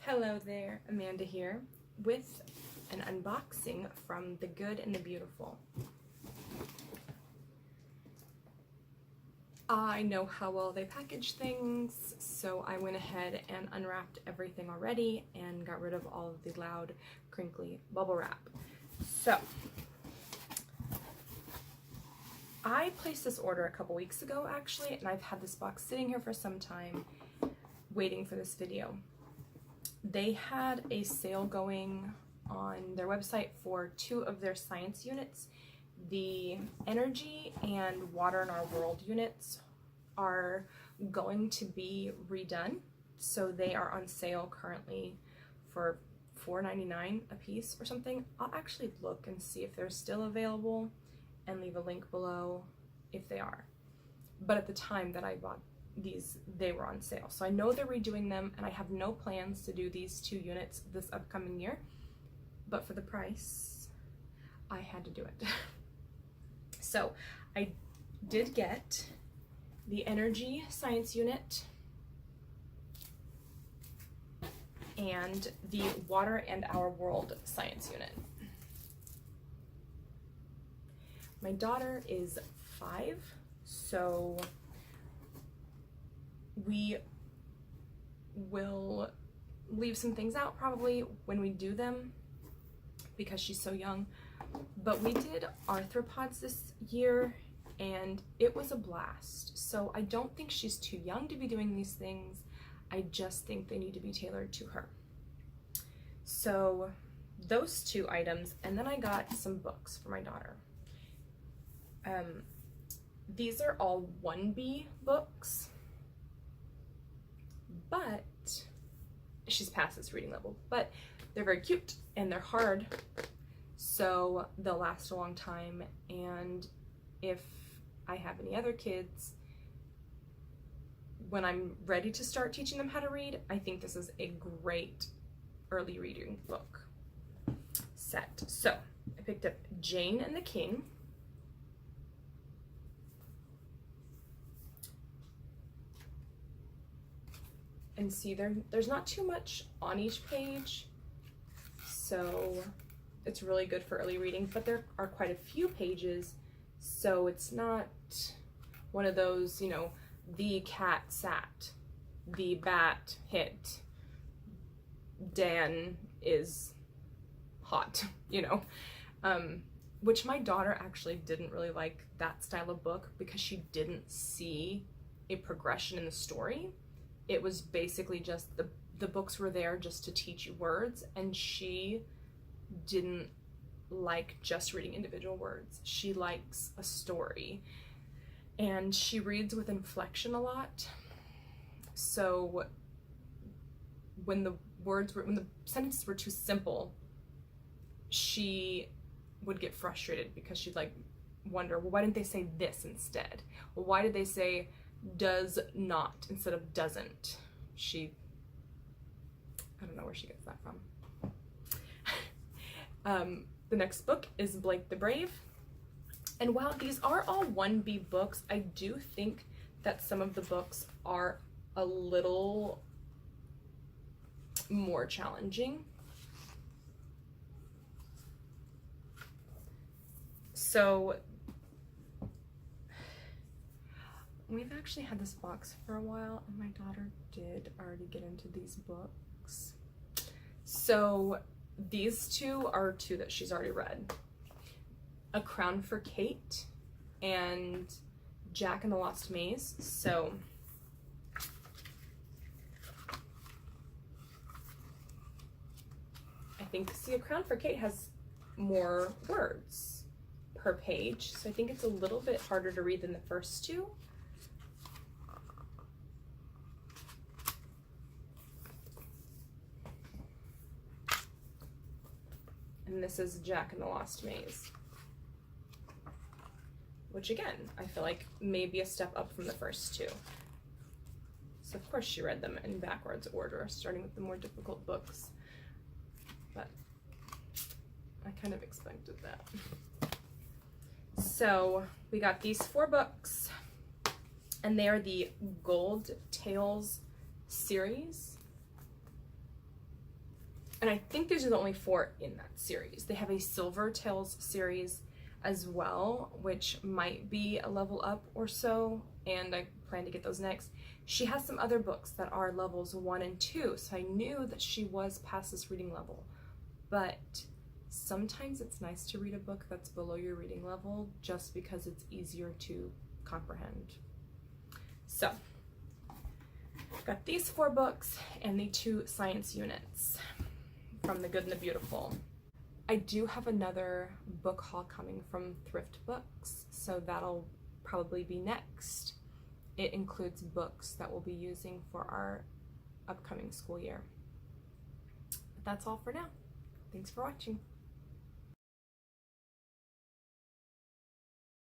Hello there, Amanda here with an unboxing from The Good and the Beautiful. I know how well they package things, so I went ahead and unwrapped everything already and got rid of all of the loud, crinkly bubble wrap. So, I placed this order a couple weeks ago actually, and I've had this box sitting here for some time waiting for this video. They had a sale going on their website for 2 of their science units. The energy and water in our world units are going to be redone, so they are on sale currently for $4.99 a piece or something. I'll actually look and see if they're still available and leave a link below if they are. But at the time that I bought these, they were on sale. So I know they're redoing them, and I have no plans to do these 2 units this upcoming year, but for the price, I had to do it. So I did get the energy science unit and the water and our world science unit. My daughter is 5, so we will leave some things out probably when we do them because she's so young. But we did arthropods this year and it was a blast. So I don't think she's too young to be doing these things. I just think they need to be tailored to her. So those 2 items, and then I got some books for my daughter. These are all 1B books, but she's past this reading level, but they're very cute and they're hard, so they'll last a long time. And if I have any other kids, when I'm ready to start teaching them how to read, I think this is a great early reading book set. So I picked up Jane and the King. And see, there's not too much on each page, so it's really good for early reading, but there are quite a few pages, so it's not one of those, you know, the cat sat, the bat hit, Dan is hot, you know, which my daughter actually didn't really like that style of book because she didn't see a progression in the story. It was basically just the books were there just to teach you words, and she didn't like just reading individual words. She likes a story, and she reads with inflection a lot. So when the sentences were too simple, she would get frustrated because she'd like wonder, well, why didn't they say this instead? Well, why did they say does not instead of doesn't? I don't know where she gets that from. The next book is Blake the Brave. And while these are all 1B books, I do think that some of the books are a little more challenging. So we've actually had this box for a while, and my daughter did already get into these books. So these 2 are 2 that she's already read. A Crown for Kate and Jack and the Lost Maze. So I think, see, A Crown for Kate has more words per page, so I think it's a little bit harder to read than the first 2. And this is Jack and the Lost Maze, which again, I feel like may be a step up from the first 2. So of course she read them in backwards order, starting with the more difficult books, but I kind of expected that. So we got these 4 books, and they are the Gold Tales series. And I think these are the only 4 in that series. They have a Silver Tales series as well, which might be a level up or so, and I plan to get those next. She has some other books that are levels 1 and 2, so I knew that she was past this reading level. But sometimes it's nice to read a book that's below your reading level just because it's easier to comprehend. So, I've got these 4 books and the 2 science units from The Good and the Beautiful. I do have another book haul coming from Thrift Books, so that'll probably be next. It includes books that we'll be using for our upcoming school year. But that's all for now. Thanks for watching.